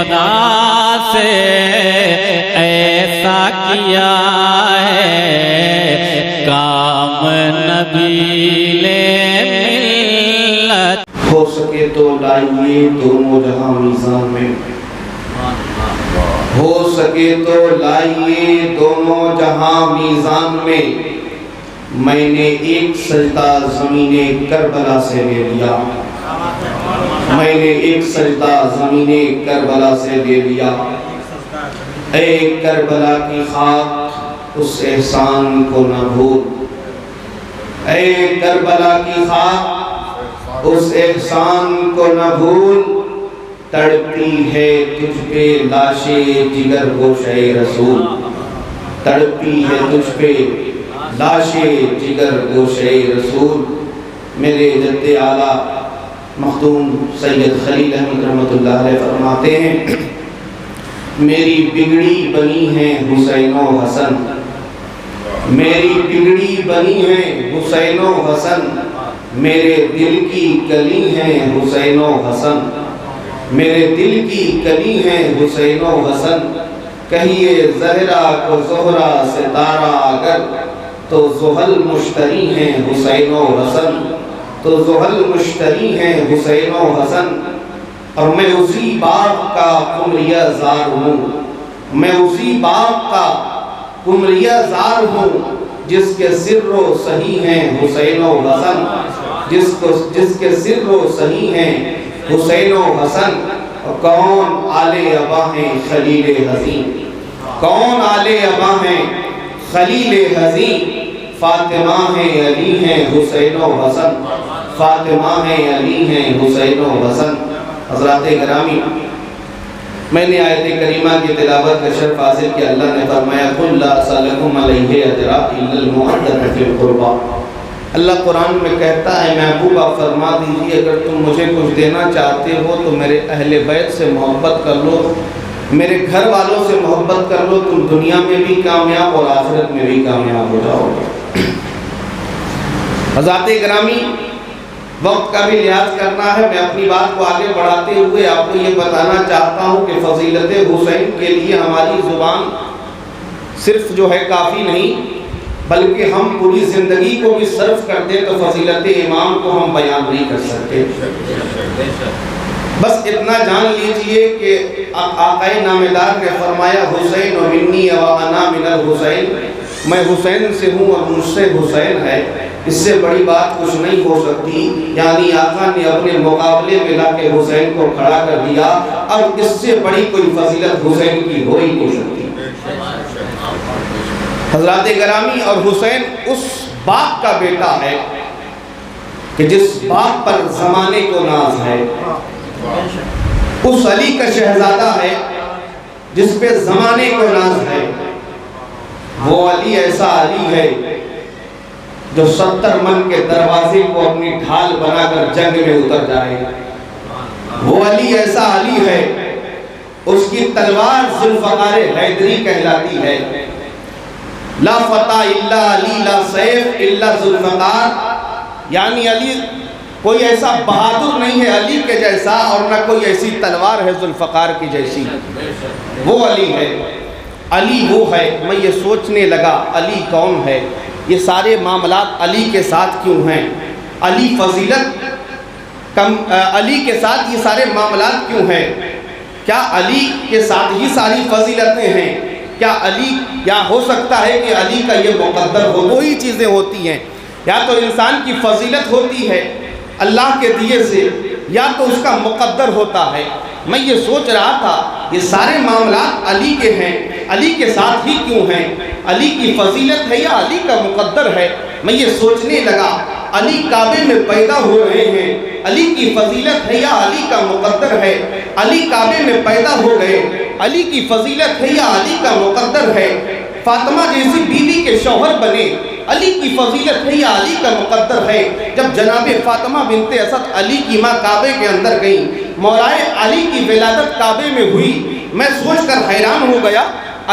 خدا سے ایسا کیا ہے کام نبیل ملت۔ ہو سکے تو لائیے دونوں جہاں میزان میں، ہو سکے تو لائیے دونوں جہاں میزان میں، میں نے ایک سجدہ زمین کربلا سے لے لیا، میں نے ایک سجدہ زمین کربلا سے لے لیا۔ اے کربلا کی خاک اس احسان کو نہ بھول، اے کربلا کی خاک اس احسان کو نہ بھول، تڑپتی ہے تجھ پہ لاش جگر گوشہ رسول، تڑپتی ہے تجھ پہ لاش جگر گوشہ رسول۔ میرے جد اعلیٰ مخدوم سید خلیل احمد رحمۃ اللہ علیہ فرماتے ہیں، میری بگڑی بنی ہے حسین و حسن، میری بگڑی بنی ہے حسین و حسن، میرے دل کی کلی ہے حسین و حسن، میرے دل کی کلی ہے حسین و حسن۔ کہیے زہرا کو زہرا ستارہ اگر، تو زحل مشتری ہیں حسین و حسن، تو زحل مشتری ہیں حسین و حسن۔ اور میں اسی باغ کا قمریہ زار ہوں، میں اسی باغ کا قمریہ زار ہوں، جس کے سر و صحیح ہیں حسین و حسن، جس کے سر و صحیح ہیں حسین و حسن۔ کون آل ابا ہیں خلیل حزین، کون آل ابا ہیں خلیل حزین، فاطمہ ہیں علی ہیں حسین و حسن، فاطمہ ہیں علی ہیں حسین و حسن۔ حضرات گرامی، میں نے آیت کریمہ کی تلاوت کا شرف حاصل کیا۔ اللہ نے فرمایا قُلْ لَا أَسْأَلُكُمْ عَلَيْهِ أَجْرًا إِلَّا الْمَوَدَّةَ فِي الْقُرْبَى۔ اللہ قرآن میں کہتا ہے محبوب آپ فرما دیجئے اگر تم مجھے کچھ دینا چاہتے ہو تو میرے اہل بیت سے محبت کر لو، میرے گھر والوں سے محبت کر لو، تم دنیا میں بھی کامیاب اور آخرت میں بھی کامیاب ہو جاؤ گے۔ حضرات گرامی، وقت کا بھی لحاظ کرنا ہے، میں اپنی بات کو آگے بڑھاتے ہوئے آپ کو یہ بتانا چاہتا ہوں کہ فضیلت حسین کے لیے ہماری زبان صرف جو ہے کافی نہیں، بلکہ ہم پوری زندگی کو بھی صرف کر دیں تو فضیلت امام کو ہم بیان نہیں کر سکتے۔ بس اتنا جان لیجئے کہ آقا نامدار نے فرمایا حسین منی و انا من الحسین، میں حسین سے ہوں اور مجھ سے حسین ہے، اس سے بڑی بات کچھ نہیں ہو سکتی۔ یعنی آقا نے اپنے مقابلے میں لا کے حسین کو کھڑا کر دیا، اور اس سے بڑی کوئی فضیلت حسین کی ہو ہی نہیں سکتی۔ حضرات گرامی، اور حسین اس باپ کا بیٹا ہے کہ جس باپ پر زمانے کو ناز ہے، اس علی کا شہزادہ ہے جس پہ زمانے کو ناز ہے۔ وہ علی ایسا علی ہے جو 70 من کے دروازے کو اپنی ڈھال بنا کر جنگ میں اتر جائے۔ وہ علی ایسا علی ہے، اس کی تلوار ذوالفقار حیدری کہلاتی ہے۔ لا فتح الا علی لا سیف الا ذوالفقار، یعنی علی کوئی ایسا بہادر نہیں ہے علی کے جیسا، اور نہ کوئی ایسی تلوار ہے ذوالفقار کی جیسی۔ وہ علی ہے، علی وہ ہے۔ میں یہ سوچنے لگا علی کون ہے، یہ سارے معاملات علی کے ساتھ کیوں ہیں، علی فضیلت علی کے ساتھ یہ سارے معاملات کیوں ہیں؟ کیا علی کے ساتھ ہی ساری فضیلتیں ہیں؟ کیا علی، یا ہو سکتا ہے کہ علی کا یہ مقدر ہو؟ دو ہی چیزیں ہوتی ہیں، یا تو انسان کی فضیلت ہوتی ہے اللہ کے دیے سے، یا تو اس کا مقدر ہوتا ہے۔ میں یہ سوچ رہا تھا یہ سارے معاملات علی کے ہیں، علی کے ساتھ ہی کیوں ہیں؟ علی کی فضیلت ہے یا علی کا مقدر ہے؟ میں یہ سوچنے لگا علی کعبے میں پیدا ہو رہے ہیں، علی کی فضیلت ہے یا علی کا مقدر ہے؟ علی کعبے میں پیدا ہو گئے، علی کی فضیلت ہے یا علی کا مقدر ہے؟ فاطمہ جیسی بیوی کے شوہر بنے، علی کی فضیلت ہے یا علی کا مقدر ہے؟ جب جناب فاطمہ بنت اسد علی کی ماں کعبے کے اندر گئیں، مولائے علی کی ولادت کعبے میں ہوئی، میں سوچ کر حیران ہو گیا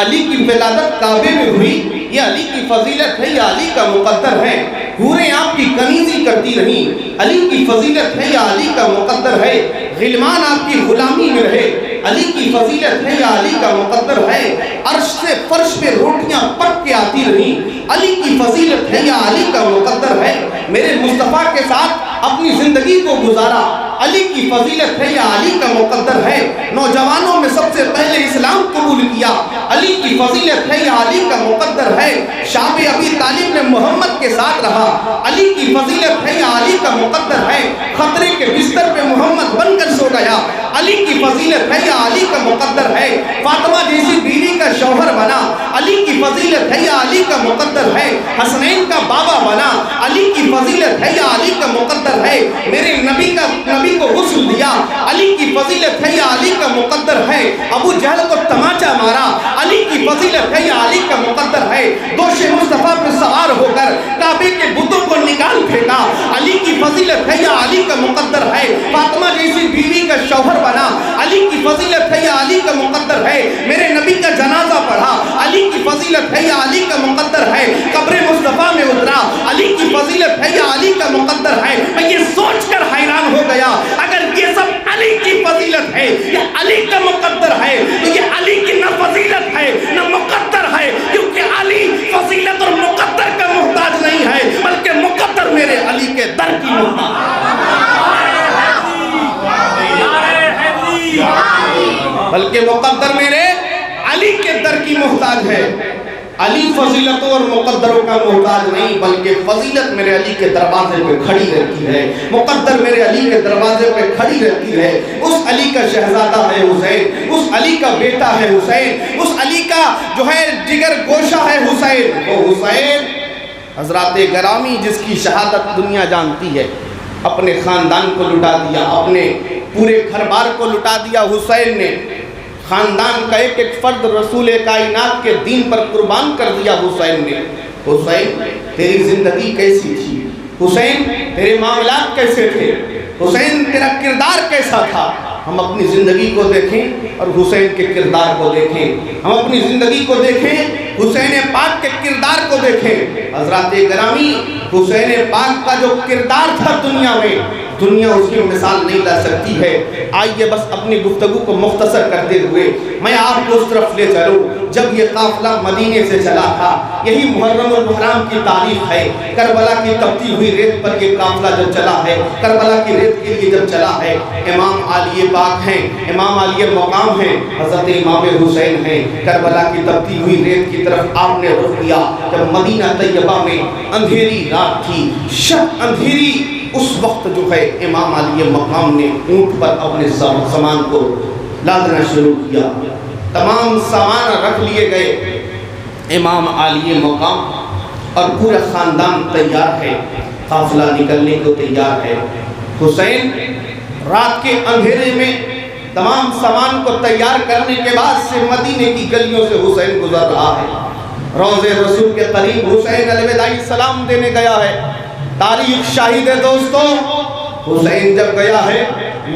علی کی ولادت کعبے میں ہوئی، یہ علی کی فضیلت ہے یا علی کا مقدر ہے؟ حوریں آپ کی کنیزی کرتی رہیں، علی کی فضیلت ہے یا علی کا مقدر ہے؟ غلمان آپ کی غلامی میں رہے، علی کی فضیلت ہے یا علی کا مقدر ہے؟ عرش سے فرش پہ روٹیاں پک کے آتی رہی، علی کی فضیلت ہے یا علی کا مقدر ہے؟ میرے مصطفیٰ کے ساتھ اپنی زندگی کو گزارا، علی کی فضیلت ہے یا علی کا مقدر ہے؟ نوجوانوں میں سب سے پہلے اسلام قبول کیا، علی کی فضیلت ہے یا علی کا مقدر ہے؟ شاب ابی طالب نے محمد کے ساتھ رہا، علی کی فضیلت ہے یا علی کا مقدر ہے؟ خطرے کے بستر پہ محمد بن کر سو گیا، علی کی فضیلت ہے یا علی کا مقدر ہے؟ فاطمہ جیسی بیوی کا شوہر بنا، علی کی فضیلت ہے یا علی کا مقدر ہے؟ حسنین کا بابا بنا، علی کی فضیلت ہے یا علی کا مقدر ہے؟ میرے نبی کو غسل دیا، علی کی فضیلت ہے یا علی کا مقدر ہے؟ ابو جہل کو تماچا مارا، علی کی فضیلت ہے یا علی کا مقدر ہے؟ دوش مصطفیٰ پہ سوار ہو کر کعبے کے بتوں کو نکال پھینکا، علی کی فضیلت ہے یا علی کا مقدر ہے؟ فاطمہ جیسی بیوی کا شوہر بنا، علی کی فضیلت ہے یا علی کا مقدر ہے؟ میرے نبی کا جنازہ پڑھا، علی کی فضیلت ہے یا علی کا مقدر ہے؟ قبر مصطفیٰ میں اترا، علی کی فضیلت ہے یا علی کا مقدر ہے؟ میں یہ سوچ کر حیران ہو گیا، اگر یہ سب علی کی فضیلت ہے یا علی کا مقدر ہے تو یہ علی کی نہ فضیلت ہے نہ مقدر ہے، کیونکہ علی فضیلت اور مقدر کا محتاج نہیں ہے، بلکہ مقدر میرے علی کے در کی محتاج بلکہ مقدر میرے علی کے در کی محتاج ہے۔ علی فضیلتوں اور مقدروں کا محتاج نہیں، بلکہ فضیلت میرے علی کے دروازے پہ کھڑی رہتی ہے، مقدر میرے علی کے دروازے پہ کھڑی رہتی ہے۔ اس علی کا شہزادہ ہے حسین، اس علی کا بیٹا ہے حسین، اس علی کا جو ہے جگر گوشہ ہے حسین، وہ حسین حضرات گرامی جس کی شہادت دنیا جانتی ہے، اپنے خاندان کو لٹا دیا، اپنے پورے گھر بار کو لٹا دیا حسین نے، خاندان کا ایک ایک فرد رسول کائنات کے دین پر قربان کر دیا حسین نے۔ حسین تیری زندگی کیسی تھی؟ حسین تیرے معاملات کیسے تھے؟ حسین تیرا کردار کیسا تھا؟ ہم اپنی زندگی کو دیکھیں اور حسین کے کردار کو دیکھیں، ہم اپنی زندگی کو دیکھیں، حسین پاک کے کردار کو دیکھیں۔ حضرات گرامی حسین پاک کا جو کردار تھا دنیا میں، دنیا اس کی مثال نہیں لا سکتی ہے۔ آئیے بس اپنی گفتگو کو مختصر کرتے ہوئے میں آپ کو اس طرف لے چلوں جب یہ قافلہ مدینے سے چلا تھا۔ یہی محرم الحرام کی تاریخ ہے، کربلا کی تپتی ہوئی ریت پر یہ قافلہ جب چلا ہے، کربلا کی ریت کے لیے جب چلا ہے۔ امام عالی پاک ہیں، امام عالی مقام ہیں، حضرت امام حسین ہیں، کربلا کی تپتی ہوئی ریت کی طرف آپ نے رخ کیا۔ جب مدینہ طیبہ میں اندھیری رات تھی، شب اندھیری، اس وقت جو ہے امام علی مقام نے اونٹ پر اپنے سامان کو لادنا شروع کیا، تمام سامان رکھ لیے گئے، امام علی مقام اور پورا خاندان تیار ہے، قافلہ نکلنے کو تیار ہے۔ حسین رات کے اندھیرے میں تمام سامان کو تیار کرنے کے بعد سے مدینے کی گلیوں سے حسین گزر رہا ہے، روضے رسول کے قریب حسین الوداعی سلام دینے گیا ہے۔ تاریخ شاہد ہے دوستو، حسین جب گیا ہے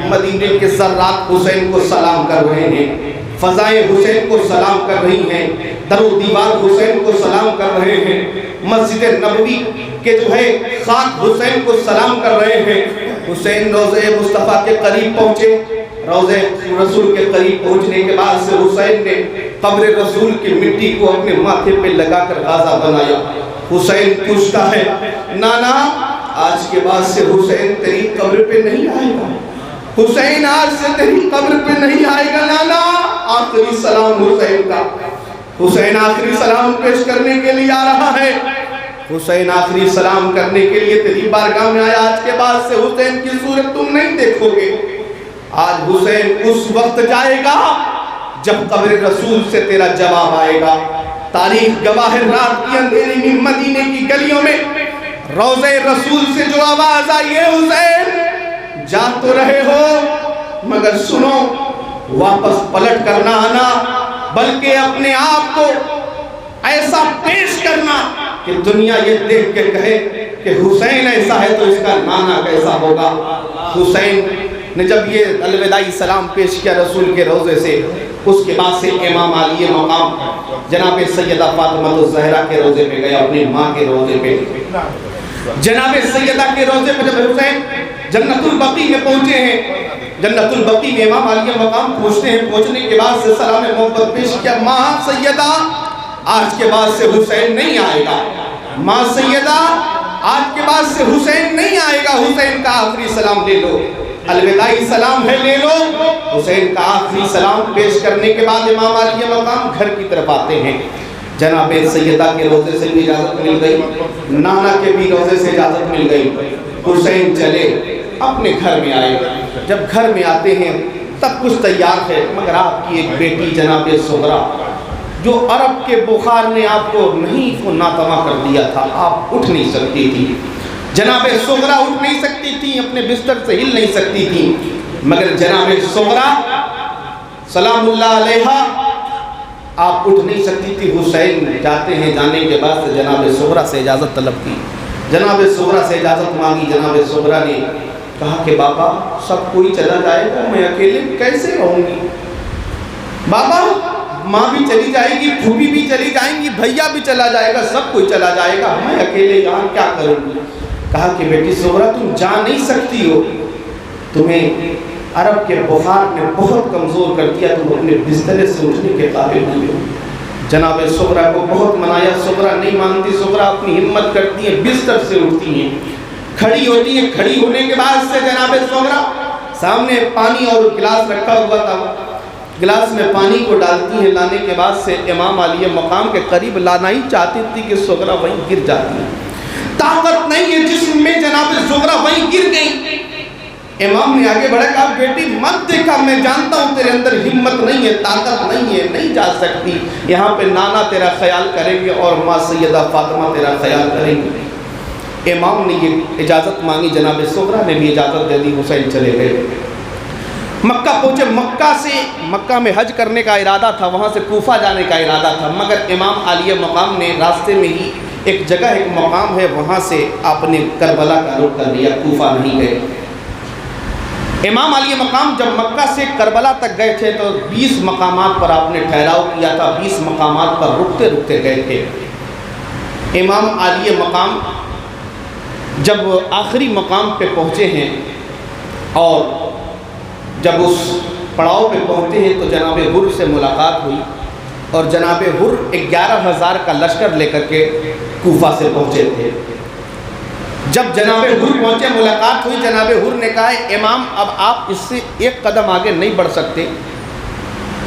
مدینے کے ذرات حسین کو سلام کر رہے ہیں، فضائیں حسین کو سلام کر رہی ہیں، در و دیوار حسین کو سلام کر رہے ہیں، مسجد نبوی کے جو ہے خاک حسین کو سلام کر رہے ہیں۔ حسین روضے مصطفیٰ کے قریب پہنچے، روضے رسول کے قریب پہنچنے کے بعد سے حسین نے قبر رسول کی مٹی کو اپنے ماتھے پہ لگا کر غازہ بنایا۔ حسین پوچھتا ہے، نانا آج کے بعد سے حسین تیری قبر پہ نہیں آئے گا، حسین آج سے تیری قبر پہ نہیں آئے گا نانا۔ آخری سلام حسین کا، حسین آخری سلام پیش کرنے کے لیے آ رہا ہے، حسین آخری سلام کرنے کے لیے تیری بارگاہ میں آیا۔ آج کے بعد سے حسین کی صورت تم نہیں دیکھو گے، آج حسین اس وقت جائے گا جب قبر رسول سے تیرا جواب آئے گا۔ تاریخ گواہ رات کی اندھیری میں مدینے کی گلیوں میں روضے رسول سے جو آواز آئی ہے، حسین جا تو رہے ہو مگر سنو، واپس پلٹ کر نہ آنا، بلکہ اپنے آپ کو ایسا پیش کرنا کہ دنیا یہ دیکھ کے کہے کہ حسین ایسا ہے تو اس کا نانا کیسا ہوگا۔ حسین نے جب یہ الوداعی سلام پیش کیا رسول کے روضے سے، اس کے بعد سے امام علی مقام جناب سیدہ فاطمہ الزہرا کے روضے پہ گیا، اپنی ماں کے روضے پہ، جناب سیدہ کے روضے پہ جب حسین جنت البقیع میں پہنچے ہیں، جنت البقیع میں امام عالیہ مقام پہنچتے ہیں. پہنچنے کے بعد سے سلام محبت پیش کیا. ماں سیدہ آج کے بعد سے حسین نہیں آئے گا. ماں سیدہ آج کے بعد سے حسین نہیں آئے گا. حسین کا آخری سلام لے لو. الوداعی سلام ہے, لے لو. حسین کا آخری سلام پیش کرنے کے بعد امام عالیہ مقام گھر کی طرف آتے ہیں. جناب سیدہ کے روضے سے بھی اجازت مل گئی, نانا کے بھی روضے سے اجازت مل گئی. حسین چلے اپنے گھر میں آئے. جب گھر میں آتے ہیں سب کچھ تیار ہے, مگر آپ کی ایک بیٹی جناب سغرا, جو عرب کے بخار نے آپ کو نہیں کو ناتما کر دیا تھا, آپ اٹھ نہیں سکتی تھی. جناب سغرا اٹھ نہیں سکتی تھی, اپنے بستر سے ہل نہیں سکتی تھی. مگر جناب سغرا سلام اللہ علیہا آپ اٹھ نہیں سکتی تھی. حسین جاتے ہیں, جانے کے بعد سے جناب سغرا سے اجازت طلب کی. جناب سغرا سے اجازت مانگی. جناب سغرا نے کہا کہ بابا سب کوئی چلا جائے گا, میں اکیلے کیسے رہوں گی. بابا ماں بھی چلی جائے گی, پھوپھی بھی چلی جائیں گی, بھیا بھی چلا جائے گا, سب کوئی چلا جائے گا, میں اکیلے یہاں کیا کروں گی. کہا کہ بیٹی سغرا تم جا نہیں سکتی ہو, تمہیں عرب کے بخار نے بہت کمزور کر دیا, تم اپنے بسترے سے اٹھنے کے قابل نہیں ہو. جناب سغرا کو بہت منایا, سغرا نہیں مانتی. سغرا اپنی ہمت کرتی ہیں, بستر سے اٹھتی ہیں, کھڑی ہوتی ہیں. کھڑی ہونے کے بعد سے جناب سغرا سامنے پانی اور گلاس رکھا ہوا تھا, گلاس میں پانی کو ڈالتی ہیں. لانے کے بعد سے امام عالیہ مقام کے قریب لانا ہی چاہتی تھی کہ سغرا وہیں گر جاتی ہے. طاقت نہیں ہے جسم میں, جناب سغرا وہیں گر گئی. امام نے آگے بڑھا کہا بیٹی مت دیکھا, میں جانتا ہوں تیرے اندر ہمت نہیں ہے, طاقت نہیں ہے, نہیں جا سکتی. یہاں پہ نانا تیرا خیال کریں گے اور ماں سیدہ فاطمہ تیرا خیال کریں گے. امام نے یہ اجازت مانگی, جناب سغرا نے بھی اجازت دے دی. حسین چلے گئے. مکہ پہنچے. مکہ میں حج کرنے کا ارادہ تھا, وہاں سے کوفہ جانے کا ارادہ تھا. مگر امام عالیہ مقام نے راستے میں ہی ایک جگہ, ایک مقام ہے, وہاں سے آپ نے کربلا کا رخ کر لیا, کوفہ نہیں گئے. امام عالیہ مقام جب مکہ سے کربلا تک گئے تھے تو 20 مقامات پر آپ نے ٹھہراؤ کیا تھا, 20 مقامات پر رکتے رکتے گئے تھے. امام عالیہ مقام جب آخری مقام پہ پہنچے ہیں اور جب اس پڑاؤ پہ پہنچتے ہیں تو جناب حر سے ملاقات ہوئی, اور جناب حر 11,000 کا لشکر لے کر کے کوفہ سے پہنچے تھے. جب جناب حر پہنچے, ملاقات ہوئی, جناب حر نے کہا امام اب آپ اس سے ایک قدم آگے نہیں بڑھ سکتے,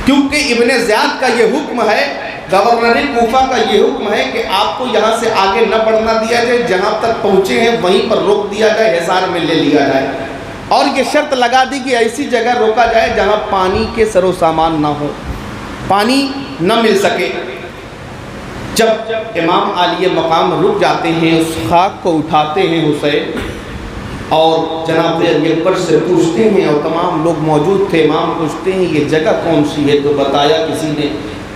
کیونکہ ابن زیاد کا یہ حکم ہے, گورنر کوفہ کا یہ حکم ہے کہ آپ کو یہاں سے آگے نہ بڑھنا دیا جائے, جہاں تک پہنچے ہیں وہیں پر روک دیا جائے, حصار میں لے لیا جائے. اور یہ شرط لگا دی کہ ایسی جگہ روکا جائے جہاں پانی کے سر و سامان نہ ہو, پانی نہ مل سکے. جب امام عالیہ مقام رک جاتے ہیں, اس خاک کو اٹھاتے ہیں حسین, اور جناب علی اکبر سے پوچھتے ہیں, اور تمام لوگ موجود تھے. امام پوچھتے ہیں یہ جگہ کون سی ہے, تو بتایا کسی نے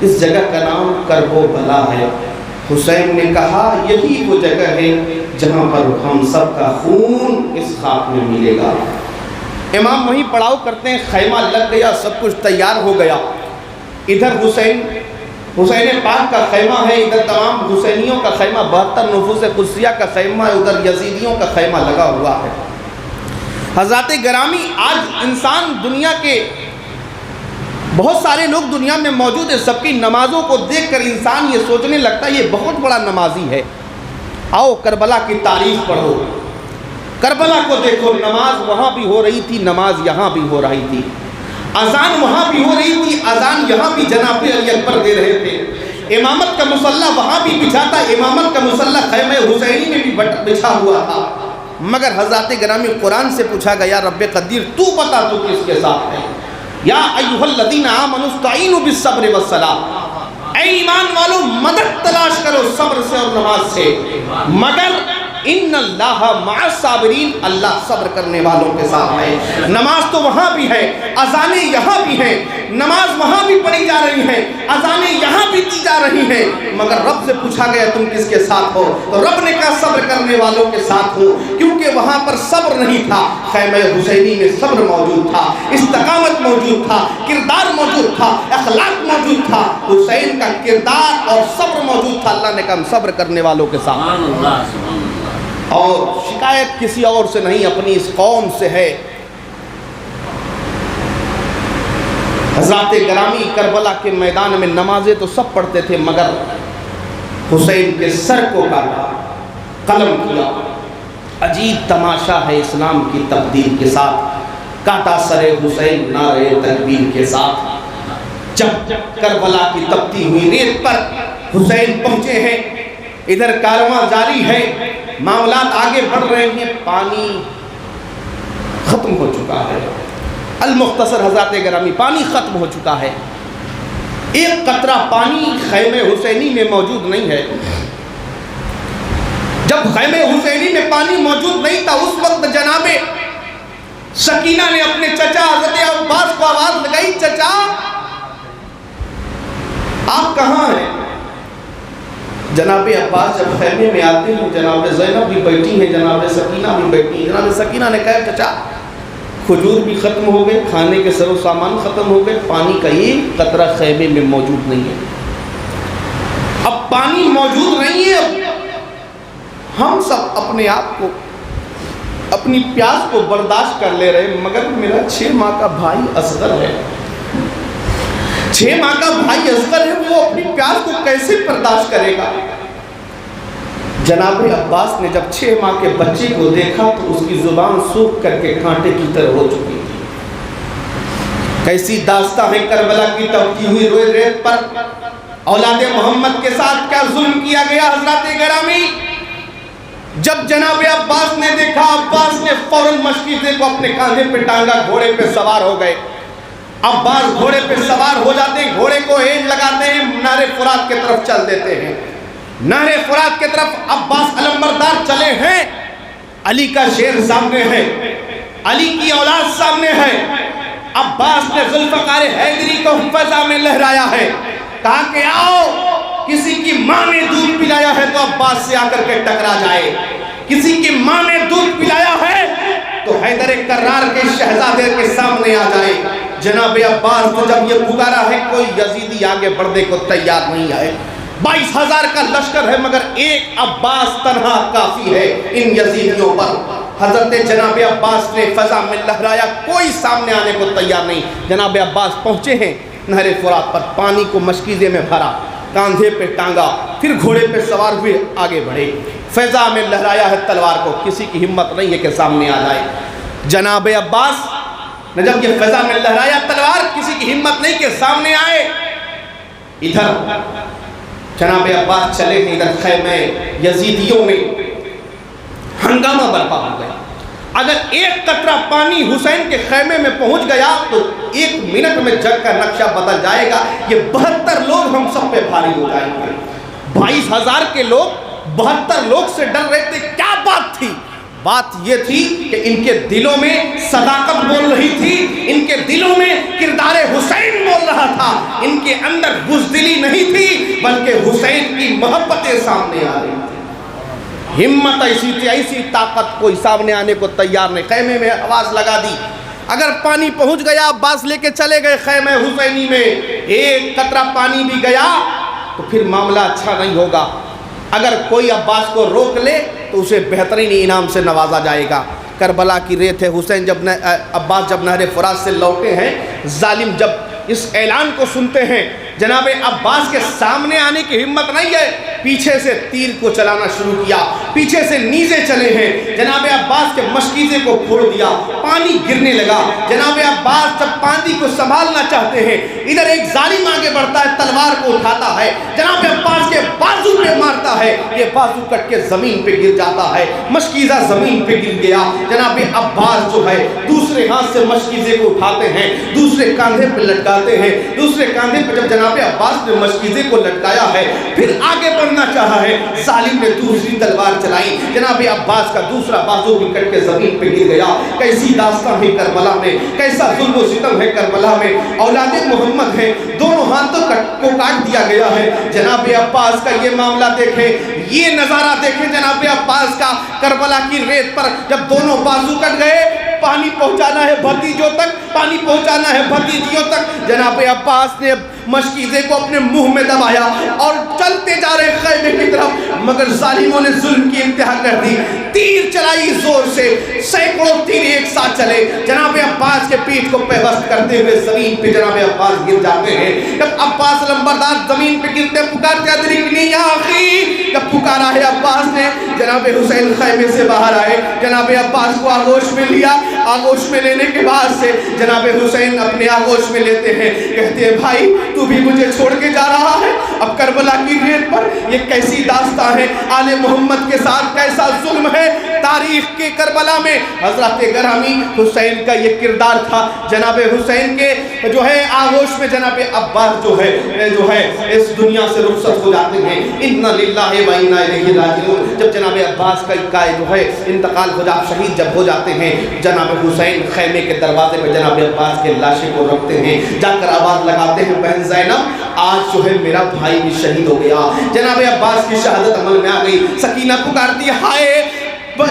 اس جگہ کا نام کرب و بلا ہے. حسین نے کہا یہی وہ جگہ ہے جہاں پر ہم سب کا خون اس خاک میں ملے گا. امام وہیں پڑاؤ کرتے ہیں, خیمہ لگ گیا, سب کچھ تیار ہو گیا. ادھر حسین پاک کا خیمہ ہے, ادھر تمام حسینیوں کا خیمہ, 72 نفوس قدسیہ کا خیمہ ہے, ادھر یزیدیوں کا خیمہ لگا ہوا ہے. حضرات گرامی, آج انسان دنیا کے بہت سارے لوگ دنیا میں موجود ہیں, سب کی نمازوں کو دیکھ کر انسان یہ سوچنے لگتا ہے یہ بہت بڑا نمازی ہے. آؤ کربلا کی تاریخ پڑھو, کربلا کو دیکھو, نماز وہاں بھی ہو رہی تھی, نماز یہاں بھی ہو رہی تھی, اذان وہاں بھی ہو رہی تھی, اذان یہاں بھی جناب علی اکبر دے رہے تھے. امامت کا مصلی وہاں بھی بچھا تھا, امامت کا مصلی خیمہ حسینی میں بھی بچھا ہوا تھا. مگر حضرات گرامی قرآن سے پوچھا گیا رب قدیر تو بتا تو کس کے ساتھ ہے. یا ایھا الذین آمنوا استعینوا بالصبر والصلاۃ, اے ایمان والو مدد تلاش کرو صبر سے اور نماز سے, مگر ان اللہ مع الصابرین, اللہ صبر کرنے والوں کے ساتھ ہے. نماز تو وہاں بھی ہے, اذانیں یہاں بھی ہیں, نماز وہاں بھی پڑھی جا رہی ہیں, اذانیں یہاں بھی دی جا رہی ہیں, مگر رب سے پوچھا گیا تم کس کے ساتھ ہو, تو رب نے کہا صبر کرنے والوں کے ساتھ ہو, کیونکہ وہاں پر صبر نہیں تھا, خیمہ حسینی میں صبر موجود تھا, استقامت موجود تھا, کردار موجود تھا, اخلاق موجود تھا. حسین کا کردار اور صبر موجود تھا. اللہ نے کہا ہم صبر کرنے والوں کے ساتھ, اور شکایت کسی اور سے نہیں, اپنی اس قوم سے ہے. حضرات گرامی، کربلا کے میدان میں نمازیں تو سب پڑھتے تھے، مگر حسین کے سر کو کاٹا، قلم کیا۔ عجیب تماشا ہے اسلام کی تقدیر کے ساتھ، کاٹا سر حسین نعرے تکبیر کے ساتھ۔ جب کربلا کی تپتی ہوئی ریت پر حسین پہنچے ہیں، ادھر کارواں جاری ہے، معاملات آگے بڑھ رہے ہیں، پانی ختم ہو چکا ہے۔ المختصر حضرات گرامی، پانی ختم ہو چکا ہے، ایک قطرہ پانی خیمے حسینی میں موجود نہیں ہے۔ جب خیمے حسینی میں پانی موجود نہیں تھا، اس وقت جناب سکینہ نے اپنے چچا حضرت عباس کو آواز لگائی، چچا آپ کہاں ہیں؟ جناب عباس جب خیمے میں آتے ہیں، جناب زینب بھی بیٹھی ہیں، جناب سکینہ بھی بیٹھی ہیں۔ جناب سکینہ نے کہا، چچا کھجور بھی ختم ہو گئے، کھانے کے سر و سامان ختم ہو گئے، پانی کا ایک قطرہ خیمے میں موجود نہیں ہے۔ اب پانی موجود نہیں ہے، ہم سب اپنے آپ کو، اپنی پیاس کو برداشت کر لے رہے، مگر میرا 6 ماہ کا بھائی اصغر ہے، 6 ماہ کا بھائی اصغر ہے، وہ اپنی پیاس کو کیسے برداشت کرے گا؟ جناب عباس نے جب 6 ماہ کے بچے کو دیکھا تو اس کی زبان سوکھ کر کے کانٹے کی طرح ہو چکی تھی۔ کیسی داستان ہے کربلا کی تپتی ہوئی روئے ریت پر اولاد محمد کے ساتھ کیا ظلم کیا گیا حضرات گرامی۔ جب جناب عباس نے دیکھا، عباس نے فوراً مشکیزے کو اپنے کاندھے پہ ٹانگا، گھوڑے پہ سوار ہو گئے۔ عباس گھوڑے پہ سوار ہو جاتے ہیں، گھوڑے کو اینٹ لگاتے ہیں، نہر فرات کے طرف چل دیتے ہیں۔ نہر فرات کے طرف عباس علمبردار چلے ہیں، علی کا شیر سامنے ہے، علی کی اولاد سامنے ہے۔ عباس نے ذوالفقار حیدری کو فضا میں لہرایا ہے، کہا کہ آؤ، کسی کی ماں نے دودھ پلایا ہے تو عباس سے آ کر کے ٹکرا جائے، کسی کی ماں نے دودھ پلایا ہے تو حیدر کرار کے شہزادے کے سامنے آ جائے۔ جناب عباس تو جب یہ پکارا ہے، کوئی یزیدی آگے بڑھنے کو تیار نہیں آئے۔ 22,000 کا لشکر ہے، مگر ایک عباس تنہا کافی ہے ان یزیدیوں پر۔ حضرت جناب عباس نے فضا میں لہرایا، کوئی سامنے آنے کو تیار نہیں۔ جناب عباس پہنچے ہیں نہر فرات پر، پانی کو مشکیزے میں بھرا، کاندھے پہ ٹانگا، پھر گھوڑے پہ سوار ہوئے آگے بڑھے، فضا میں لہرایا ہے تلوار کو، کسی کی ہمت نہیں ہے کہ سامنے آ جائے۔ جناب عباس نے جب یہ فضا میں لہرایا تلوار، کسی کی ہمت نہیں کہ سامنے آئے۔ ادھر جناب عباس چلے ہیں، ادھر خیمے یزیدیوں میں ہنگامہ برپا ہو گیا۔ اگر ایک قطرہ پانی حسین کے خیمے میں پہنچ گیا تو 1 منٹ میں جگ کا نقشہ بدل جائے گا۔ یہ 72 لوگ ہم سب پہ بھاری ہو جائیں گے۔ 22,000 کے لوگ 72 لوگ سے ڈر رہے تھے۔ کیا بات تھی؟ بات یہ تھی کہ ان کے دلوں میں صداقت بول رہی تھی، ان کے دلوں میں کردار حسین بول رہا تھا، ان کے اندر بزدلی نہیں تھی، بلکہ حسین کی محبتیں سامنے آ رہی تھی۔ ہمت ایسی تھی، ایسی طاقت، کوئی سامنے آنے کو تیار نہیں۔ خیمے میں آواز لگا دی، اگر پانی پہنچ گیا، عباس لے کے چلے گئے خیمے حسینی میں، ایک قطرہ پانی بھی گیا تو پھر معاملہ اچھا نہیں ہوگا۔ اگر کوئی عباس کو روک لے تو اسے بہترین انعام سے نوازا جائے گا۔ کربلا کی ریت ہے، حسین جب عباس جب نہر فرات سے لوٹے ہیں، ظالم جب اس اعلان کو سنتے ہیں، جناب عباس کے سامنے آنے کی ہمت نہیں ہے، پیچھے سے تیر کو چلانا شروع کیا، پیچھے سے نیزے چلے ہیں، جناب عباس کے مشکیزے کو پھوڑ دیا، پانی گرنے لگا۔ جناب عباس جب پانی کو سنبھالنا چاہتے ہیں، ادھر ایک ظالم آگے بڑھتا ہے، تلوار کو اٹھاتا ہے، جناب عباس کے بازو پہ مارتا ہے، یہ بازو کٹ کے زمین پہ گر جاتا ہے، مشکیزہ زمین پہ گر گیا۔ جناب عباس جو ہے دوسرے ہاتھ سے مشکیزے کو اٹھاتے ہیں، دوسرے کاندھے پہ لٹکاتے ہیں، دوسرے کاندھے پہ جب جناب عباس نے مشکیزے کو لٹکایا ہے، پھر آگے بڑھنا چاہا ہے، ظالم نے دوسری تلوار چلائی، جناب عباس کا دوسرا بازو بھی کٹ کے زمین پہ گر گیا۔ کیسی داستان ہے کربلا میں، کیسا ظلم و ستم ہے کربلا میں، اولاد محمد ہیں، دونوں ہاتھوں کو کاٹ دیا گیا ہے۔ جناب عباس کا یہ معاملہ دیکھیں، یہ نظارہ دیکھیں جناب عباس کا، کربلا کی ریت پر جب دونوں بازو کٹ گئے، پانی پہنچانا ہے بھتیجوں تک، پانی پہنچانا ہے بھتیجیوں تک۔ جناب عباس نے مشکیزے کو اپنے منہ میں دبایا اور چلتے جا رہے خیمے کی طرف، مگر ظالموں نے ظلم کی انتہا کر دی۔ تیر چلائی زور سے، سینکڑوں تیر ایک ساتھ چلے، جناب عباس کے پیٹھ کو پیوست کرتے ہوئے زمین پہ جناب عباس گر جاتے ہیں۔ جب عباس لمبردار زمین پہ گرتے پکارتے ادرکنی یا اخی، جب پکارا ہے عباس نے، جناب حسین خیمے سے باہر آئے، جناب عباس کو آغوش میں لیا، آغوش میں لینے کے بعد سے جناب حسین اپنے آغوش میں لیتے ہیں، کہتے ہیں بھائی تو بھی مجھے چھوڑ کے جا رہا ہے؟ اب کربلا کی ریت پر یہ کیسی داستان ہے، آل محمد کے ساتھ کیسا ظلم ہے تاریخ کے کربلا میں۔ حضرت گرامی حسین کا یہ کردار تھا، جناب حسین کے جو ہے آغوش میں جناب عباس جو ہے اس دنیا سے رخصت ہو جاتے ہیں۔ انا للہ و انا الیہ راجعون۔ جب جناب عباس کا جو ہے انتقال ہو جاتا، شہید جب ہو جاتے ہیں، جناب حسین خیمے کے دروازے پہ جناب عباس کے لاشے کو رکھتے ہیں، جا کر آواز لگاتے ہیں بہن زینب آج جو ہے میرا بھائی بھی شہید ہو گیا۔ جناب عباس کی شہادت عمل میں آ گئی، سکینہ پکارتی ہائے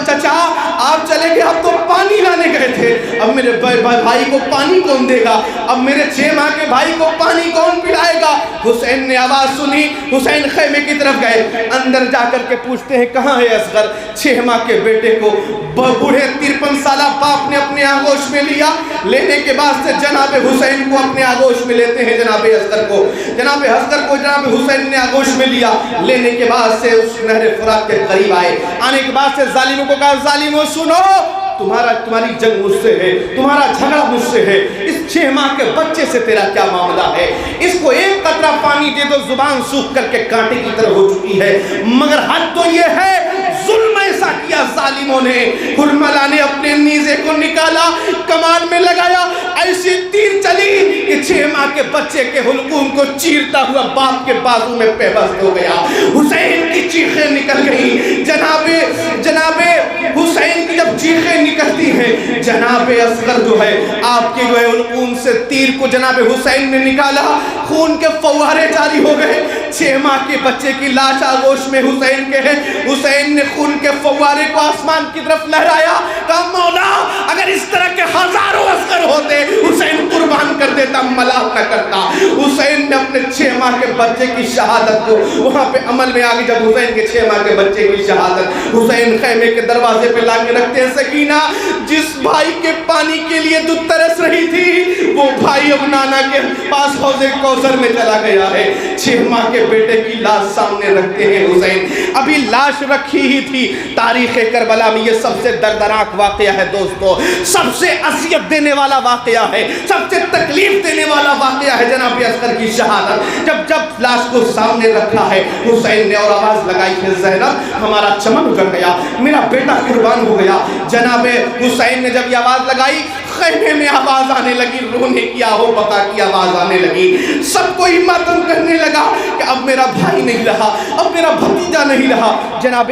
چچا آپ چلے گئے، اب تو پانی لانے گئے تھے، اب میرے بھائی کو پانی کون دے گا، اب میرے 6 ماہ کے بھائی کو پانی کون پلائے گا؟ حسین نے آواز سنی، حسین خیمے کی طرف گئے، اندر جا کر کے پوچھتے ہیں کہاں ہے اصغر؟ 6 ماہ کے بیٹے کو بوڑھے 53 سالہ باپ نے اپنے آغوش میں لیا، لینے کے بعد سے جناب حسین کو اپنے آغوش میں لیتے ہیں، جناب اصغر کو جناب حسین نے آغوش میں لیا، لینے کے بعد سے اس نہر فرات کے قریب آئے، آنے کے بعد سے ظالموں کو کہا ظالموں سنو، تمہاری جنگ مجھ سے ہے، تمہارا جھگڑا مجھ سے ہے، اس 6 ماہ کے بچے سے تیرا کیا معاملہ ہے؟ اس کو ایک قطرہ پانی دے دو، زبان سوکھ کر کے کانٹے کی طرح ہو چکی ہے، مگر حد تو یہ ہے ظلم ایسا کیا ظالموں نے، حرملہ نے اپنے نیزے کو نکالا، کمان میں لگایا، ایسی تیر چلی کہ 6 ماہ کے بچے کے حلقوم کو چیرتا ہوا باپ کے بازو میں پیوست ہو گیا۔ حسین کی چیخیں نکل گئی، جناب حسین کی جب چیخیں نکلتی ہیں، جناب اصغر جو ہے آپ کے جو ہے حلقوم سے تیر کو جناب حسین نے نکالا، خون کے فوارے جاری ہو گئے، 6 ماہ کے بچے کی لاش آغوش میں حسین کے ہے، حسین نے خون کے فوارے کو آسمان کی طرف لہرایا، کہا مولا اگر اس طرح کے ہزاروں اصغر ہوتے حسین قربان کر دیتا، ملال نہ کرتا۔ حسین نے اپنے 6 ماہ کے بچے کی شہادت کو وہاں پہ عمل میں آگے، جب حسین کے 6 ماہ کے بچے کی شہادت حسین خیمے کے دروازے پہ لا کے رکھتے ہیں، سکینہ جس بھائی کے پانی کے لیے تو ترس رہی تھی وہ بھائی اب نانا کے پاس حوض کوثر میں چلا گیا ہے، 6 ماہ کے بیٹے کی لاش سامنے رکھتے ہیں، حسین ابھی لاش رکھی ہی تھی۔ تاریخ کربلا میں یہ سب سے دردناک واقعہ ہے دوستو، سب سے اذیت دینے والا واقعہ ہے، سب سے تکلیف دینے والا واقعہ ہے جناب اصغر کی شہادت۔ جب لاش کو سامنے رکھا ہے حسین نے اور آواز لگائی ہے زینب ہمارا چمن اجڑ گیا، میرا بیٹا قربان ہو گیا۔ جناب حسین نے جب یہ آواز لگائی خیمے میں آواز آنے لگی، رونے کی آہو بکا کی آواز آنے لگی، سب کوئی ماتم کرنے لگا کہ اب میرا بھائی نہیں رہا، اب میرا بھتیجا نہیں رہا۔ جناب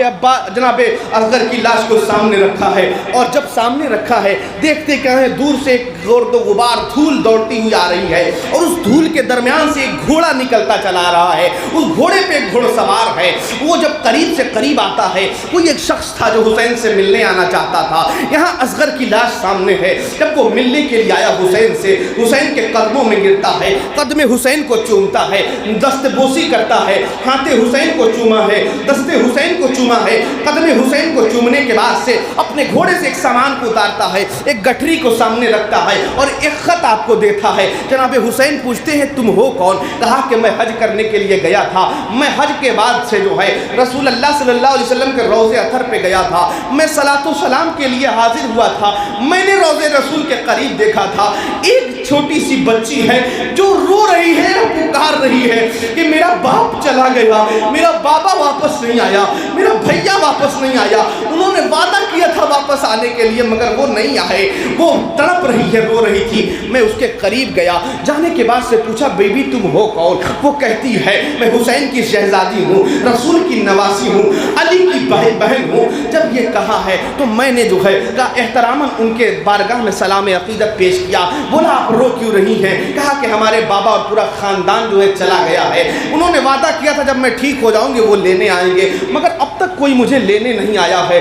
اصغر کی لاش کو سامنے رکھا ہے، اور جب سامنے رکھا ہے دیکھتے کہاں ہے دور سے ایک گرد و غبار دھول دوڑتی ہوئی آ رہی ہے، اور اس دھول کے درمیان سے ایک گھوڑا نکلتا چلا رہا ہے، اس گھوڑے پہ ایک گھوڑ سوار ہے۔ وہ جب قریب سے قریب آتا ہے، کوئی ایک شخص تھا جو حسین سے ملنے آنا چاہتا تھا، یہاں اصغر کی لاش سامنے ہے، جب وہ ملنے کے لیے آیا حسین سے، حسین کے قدموں میں گرتا ہے، قدم حسین کو چومتا ہے، دست بوسی کرتا ہے، ہاتھ حسین کو چوما ہے، دست حسین کو چوما ہے، قدم حسین کو چومنے کے بعد سے اپنے گھوڑے سے ایک سامان کو اتارتا ہے، ایک گٹھری کو سامنے رکھتا ہے اور ایک خط آپ کو دیتا ہے۔ جناب حسین پوچھتے ہیں تم ہو کون؟ کہا کہ میں حج کرنے کے لیے گیا تھا، میں حج کے بعد سے جو ہے رسول اللہ صلی اللہ علیہ وسلم کے روضے اطہر پہ گیا تھا، میں صلاۃ و سلام کے لیے حاضر ہوا تھا، میں نے روضے رسول کے قریب دیکھا تھا ایک چھوٹی سی بچی ہے جو رو رہی ہے، پکار رہی ہے کہ میرا باپ چلا گیا، میرا بابا واپس نہیں آیا، میرا بھیا واپس نہیں آیا، انہوں نے وعدہ کیا تھا واپس آنے کے لیے مگر وہ نہیں آئے، وہ تڑپ رہی ہے، رو رہی تھی۔ میں اس کے قریب گیا، جانے کے بعد سے پوچھا بیبی تم ہو کون؟ وہ کہتی ہے میں حسین کی شہزادی ہوں، رسول کی نواسی ہوں، علی کی بہن ہوں۔ جب یہ کہا ہے تو میں نے جو ہے احتراماً ان کے بارگاہ میں سلام عقیدت پیش کیا، بولا آپ رو کیوں رہی ہیں؟ کہا کہ ہمارے بابا اور پورا خاندان جو ہے چلا گیا ہے، انہوں نے وعدہ کیا تھا جب میں ٹھیک ہو جاؤں گے وہ لینے آئیں گے، مگر اب تک کوئی مجھے لینے نہیں آیا ہے،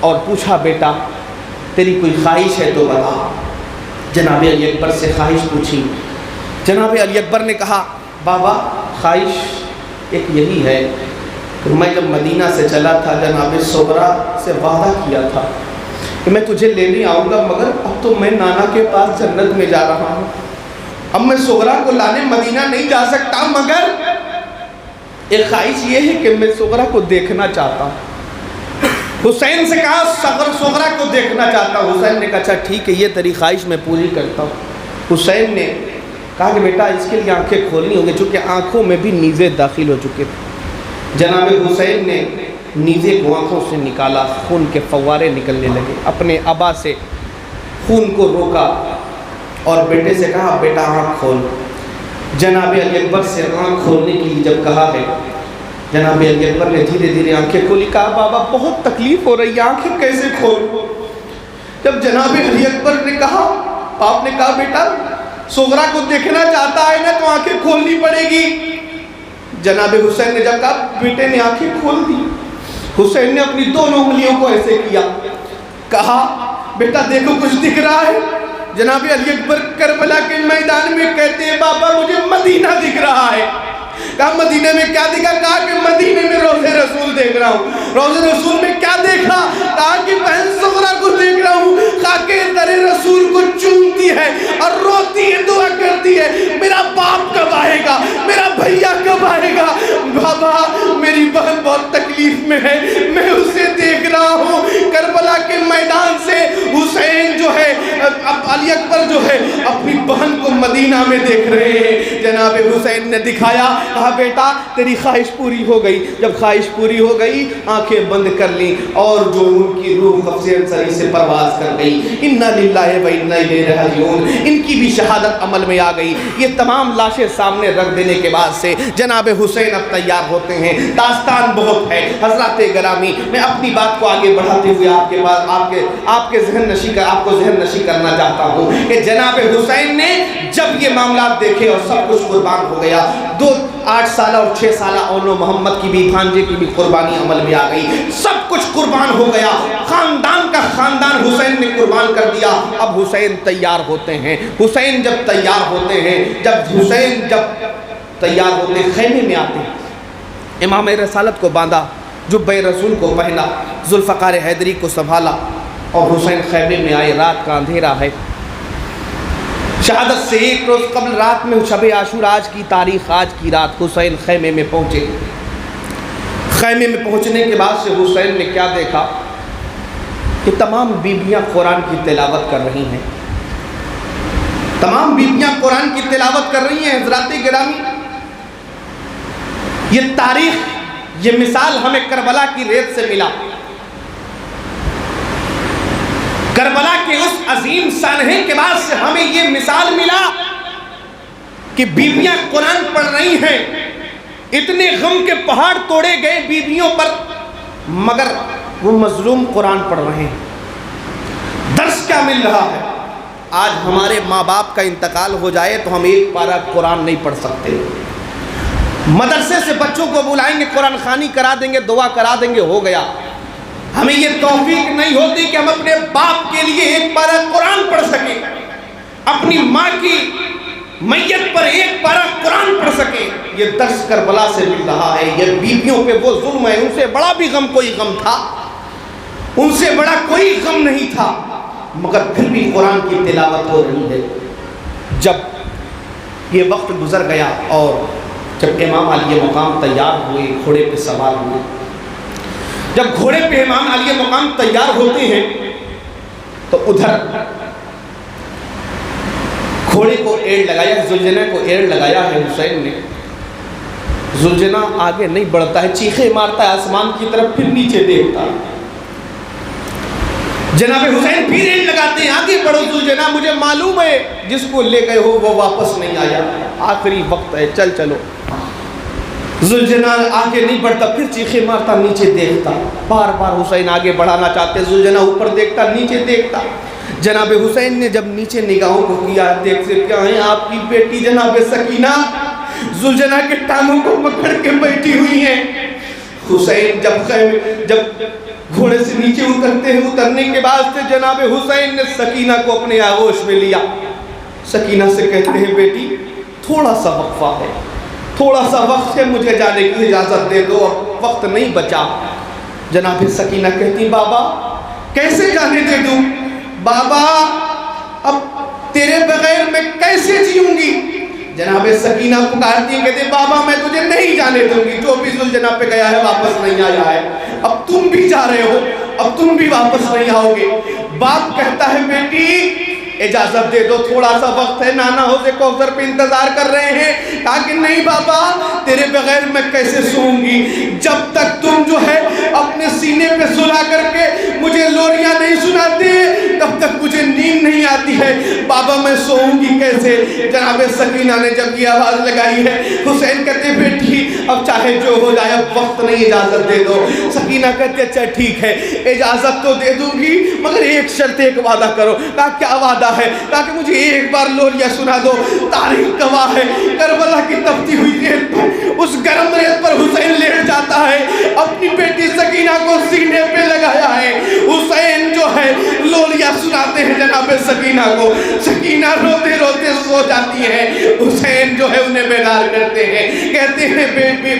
اور پوچھا بیٹا تیری کوئی خواہش ہے تو بتا. جناب علی اکبر سے خواہش پوچھی. جناب علی اکبر نے کہا بابا خواہش ایک یہی ہے کہ میں جب مدینہ سے چلا تھا جناب صغرا سے وعدہ کیا تھا کہ میں تجھے لینے آؤں گا، مگر اب تو میں نانا کے پاس جنت میں جا رہا ہوں، اب میں صغرا کو لانے مدینہ نہیں جا سکتا، مگر ایک خواہش یہ ہے کہ میں صغرا کو دیکھنا چاہتا ہوں. حسین سے کہا صغرا کو دیکھنا چاہتا ہوں. حسین نے کہا اچھا ٹھیک ہے یہ تیری خواہش میں پوری کرتا ہوں. حسین نے کہا کہ بیٹا اس کے لیے آنکھیں کھولنی ہوں گی، چونکہ آنکھوں میں بھی نیزے داخل ہو چکے تھے. جناب حسین نے نیزے کو آنکھوں سے نکالا، خون کے فوارے نکلنے لگے. اپنے ابا سے خون کو روکا اور بیٹے سے کہا بیٹا آنکھ کھول. جناب علی اکبر سے آنکھ کھولنے کے لیے جب کہا ہے، جناب علی اکبر نے دھیرے دھیرے آنکھیں کھولی. کہا بابا بہت تکلیف ہو رہی ہے، آنکھیں کیسے کھولوں؟ جب جناب علی اکبر نے کہا، آپ نے کہا بیٹا صغرا کو دیکھنا چاہتا ہے نا تو آنکھیں کھولنی پڑے گی. جناب حسین نے جب کہا بیٹے نے آنکھیں کھول دی. حسین نے اپنی دونوں انگلیوں کو ایسے کیا، کہا بیٹا دیکھو کچھ دکھ رہا ہے؟ جناب علی اکبر کربلا کے میدان میں کہتے ہیں بابا مجھے مدینہ دکھ رہا ہے. کہا مدینہ میں کیا دیکھا؟ کہا کہ مدینہ میں روض رسول دیکھ رہا ہوں. روض رسول میں کیا دیکھا؟ کہا کہ بہن صغرا کو دیکھ رہا ہوں، خاکِ در رسول کو چومتی ہے اور روتی ہے، دعا کرتی ہے میرا باپ کب آئے گا، میرا بھیا کب آئے گا. بابا میری بہن بہت تکلیف میں ہے، میں اسے دیکھ رہا ہوں. کربلا کے میدان سے حسین جو ہے، اب علی اکبر جو ہے اپنی بہن کو مدینہ میں دیکھ رہے ہیں. جناب حسین نے دکھایا، کہا بیٹا تیری خواہش پوری ہو گئی. جب خواہش پوری ہو گئی آنکھیں بند کر لی اور جو ان کی روح قبض انصری سے پرواز کر گئی. انا للہ و انا الیہ راجعون. ان کی بھی شہادت عمل میں آ گئی. یہ تمام لاشیں سامنے رکھ دینے کے بعد سے جناب حسین اب تیار ہوتے ہیں. داستان بہت ہے حضرات گرامی، میں اپنی بات کو آگے بڑھاتے ہوئے آپ کے بعد آپ کو ذہن نشی کرنا چاہتا ہوں کہ جناب حسین نے جب یہ معاملات دیکھے اور سب کچھ قربان ہو گیا، 8 سالہ اور 6 سالہ اونو محمد کی بھی بھانجے کی بھی قربانی عمل میں آ گئی. سب کچھ قربان ہو گیا، خاندان کا خاندان حسین نے قربان کر دیا. اب حسین تیار ہوتے ہیں. حسین جب تیار ہوتے ہیں، جب تیار ہوتے خیمے میں آتے ہیں، امام رسالت کو باندھا، جبہ رسول کو پہنا، ذوالفقار حیدری کو سنبھالا اور حسین خیمے میں آئے. رات کا اندھیرا ہے. شہادت سے ایک روز قبل رات میں شب عاشوراء، آج کی تاریخ، آج کی رات حسین خیمے میں پہنچے. خیمے میں پہنچنے کے بعد سے حسین نے کیا دیکھا کہ تمام بیویاں قرآن کی تلاوت کر رہی ہیں. تمام بیویاں قرآن کی تلاوت کر رہی ہیں. حضرات گرامی یہ تاریخ، یہ مثال ہمیں کربلا کی ریت سے ملا. کربلا کے اس عظیم سانحے کے بعد سے ہمیں یہ مثال ملا کہ بیویاں قرآن پڑھ رہی ہیں. اتنے غم کے پہاڑ توڑے گئے بیویوں پر، مگر وہ مظلوم قرآن پڑھ رہے ہیں. درس کیا مل رہا ہے؟ آج ہمارے ماں باپ کا انتقال ہو جائے تو ہم ایک پارہ قرآن نہیں پڑھ سکتے. مدرسے سے بچوں کو بلائیں گے، قرآن خوانی کرا دیں گے، دعا کرا دیں گے، ہو گیا. ہمیں یہ توفیق نہیں ہوتی کہ ہم اپنے باپ کے لیے ایک پارہ قرآن پڑھ سکیں، اپنی ماں کی میت پر ایک پارہ قرآن پڑھ سکیں. یہ درس کربلا سے مل رہا ہے. یہ بیویوں پہ وہ ظلم ہے. ان سے بڑا بھی غم کوئی غم تھا، ان سے بڑا کوئی غم نہیں تھا، مگر پھر بھی قرآن کی تلاوت ہو رہی ہے. جب یہ وقت گزر گیا اور جب امام علی مقام تیار ہوئے، گھوڑے پہ سوار ہوئے، جب گھوڑے پہ امام علی مقام تیار ہوتے ہیں تو ادھر گھوڑے کو ایڑ لگایا، زلجنہ کو ایڑ لگایا ہے حسین نے. زلجنہ آگے نہیں بڑھتا ہے، چیخیں مارتا ہے آسمان کی طرف، پھر نیچے دیکھتا ہے. جناب حسین پھر ایڑ لگاتے ہیں، آگے بڑھو زلجنہ، مجھے معلوم ہے جس کو لے گئے ہو وہ واپس نہیں آیا، آخری وقت ہے، چلو. زلجنہ آگے نہیں بڑھتا، پھر چیخیں مارتا، نیچے دیکھتا. بار بار حسین آگے بڑھانا چاہتے، زلجنہ اوپر دیکھتا، نیچے دیکھتا. جناب حسین نے جب نیچے نگاہوں کو کیا، دیکھتے کیا ہیں آپ کی بیٹی جناب سکینہ زلجنہ کے ٹانگوں کو پکڑ کے بیٹھی ہوئی ہیں. حسین جب گھوڑے سے نیچے اترتے ہیں، اترنے کے بعد سے جناب حسین نے سکینہ کو اپنے آغوش میں لیا. سکینہ سے کہتے ہیں بیٹی تھوڑا سا وقفہ ہے، تھوڑا سا وقت ہے، مجھے جانے کی اجازت دے دو، اب وقت نہیں بچا. جناب سکینہ کہتی بابا کیسے جانے دے دوں؟ بابا اب تیرے بغیر میں کیسے جیوں گی؟ جناب سکینہ پکارتی ہیں، کہتے ہیں بابا میں تجھے نہیں جانے دوں گی، جو بھی ذوالجناح پہ گیا ہے واپس نہیں آیا ہے، اب تم بھی جا رہے ہو، اب تم بھی واپس نہیں آؤ گے. باپ کہتا ہے بیٹی اجازت دے دو، تھوڑا سا وقت ہے، نانا حوض کوثر پہ انتظار کر رہے ہیں. کہ نہیں بابا تیرے بغیر میں کیسے سوؤں گی؟ جب تک تم جو ہے اپنے سینے پہ سلا کر کے مجھے لوریاں نہیں سناتے تب تک مجھے نیند نہیں آتی ہے، بابا میں سوؤں گی کیسے؟ جناب سکینہ نے جب یہ آواز لگائی ہے، حسین کہتے بیٹی اب چاہے جو ہو جائے اب وقت نہیں، اجازت دے دو. سکینہ کہتے اچھا ٹھیک ہے اجازت تو دے دوں گی مگر ایک شرط، ایک وعدہ کرو. کہا کیا وعدہ ہے؟ کہا کہ مجھے ایک بار لوریاں سنا دو. تاریخ گواہ ہے کربلا کی تپتی ہوئی ریت پر، اس گرم ریت پر حسین لیٹ جاتا ہے، اپنی بیٹی سکینہ کو سینے پہ لگایا ہے. حسین جو ہے لوریاں سناتے ہیں جناب سکینہ کو، سکینہ روتے روتے سو جاتی ہے. حسین جو ہے انہیں بیدار کرتے ہیں، کہتے ہیں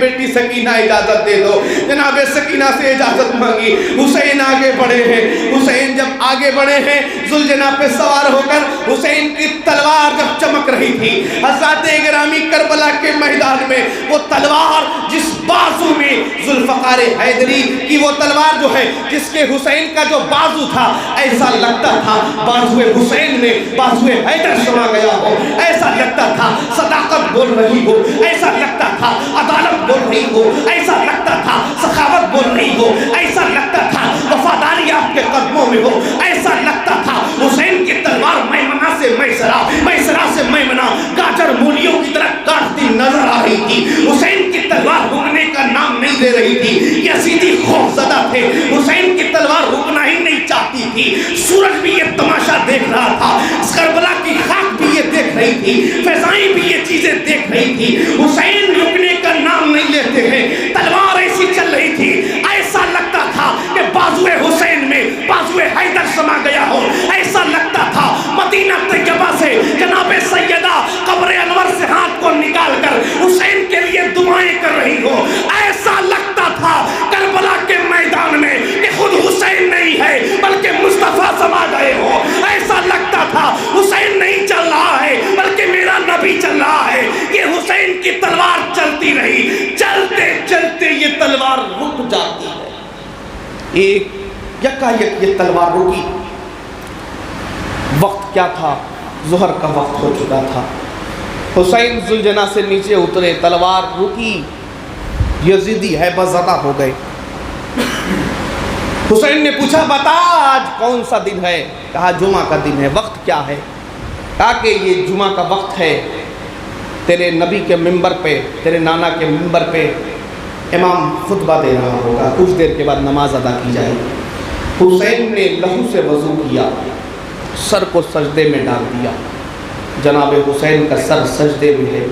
بیٹی سکینہ اجازت دے دو. جناب سکینہ سے اجازت مانگی، حسین آگے بڑھے ہیں. حسین جب آگے بڑھے ہیں ذوالجناح پہ سوار ہو کر، حسین کی تلوار جب چمک رہی تھی حضرات گرامی کربلا کے میدان میں، وہ تلوار جس بازو میں ذوالفقار حیدری کی وہ تلوار جو ہے جس کے حسین کا جو بازو تھا ایسا لگتا تھا بازو حسین میں بازو حیدر سما گیا ہو، ایسا لگتا تھا صداقت بول رہی ہو، ایسا لگتا تھا عدالت بول رہی ہو، ایسا لگتا تھا سخاوت بول رہی ہو، ایسا لگتا تھا وفاداری آپ کے قدموں میں ہو، ایسا لگتا تھا حسین کی تلوار میمنہ سے میسرہ، میسرہ سے میمنہ گاجر مولیوں کی طرح کاٹتی نظر آ رہی تھی. حسین کی تلوار رکنے کا نام نہیں دے رہی تھی. یزیدی خوفزدہ تھے، حسین کی تلوار رکنا ہی نہیں چاہتی تھی. سورج بھی یہ تماشا دیکھ رہا تھا، کربلا کی خاک بھی یہ دیکھ رہی تھی، فضائیں بھی یہ چیزیں دیکھ رہی تھی. حسین رکنے کا نام نہیں لیتے ہیں، تلوار ایسی چل رہی تھی ایسا لگتا تھا کہ بازوئے حسین میں بازوئے حیدر سما گیا ہو. ایسا لگتا تھا مدینہ طیبہ سے جناب سیدہ قبر انور سے ہاتھ کو نکال کر حسین کے لیے دعائیں کر رہی ہو. ایسا لگتا تھا کربلا کے میدان میں کہ خود حسین نہیں ہے بلکہ مصطفیٰ سما گئے ہو. ایسا لگتا تھا حسین نہیں چل رہا ہے بلکہ میرا نبی چل رہا ہے. کہ حسین کی تلوار چلتی رہی، چلتے چلتے یہ تلوار رک جاتی ہے. ایک یکایک یہ تلوار رکی. وقت کیا تھا؟ ظہر کا وقت ہو چکا تھا. حسین ذوالجناح سے نیچے اترے، تلوار رکی. یزیدی ہیبت زدہ ہو گئے. حسین نے پوچھا بتا آج کون سا دن ہے؟ کہا جمعہ کا دن ہے. وقت کیا ہے؟ کہا کہ یہ جمعہ کا وقت ہے، تیرے نبی کے منبر پہ، تیرے نانا کے منبر پہ امام خطبہ دے رہا ہوگا، کچھ دیر کے بعد نماز ادا کی جائے گی. حسین نے لہو سے وضو کیا، سر کو سجدے میں ڈال دیا. جناب حسین کا سر سجدے میں ہے.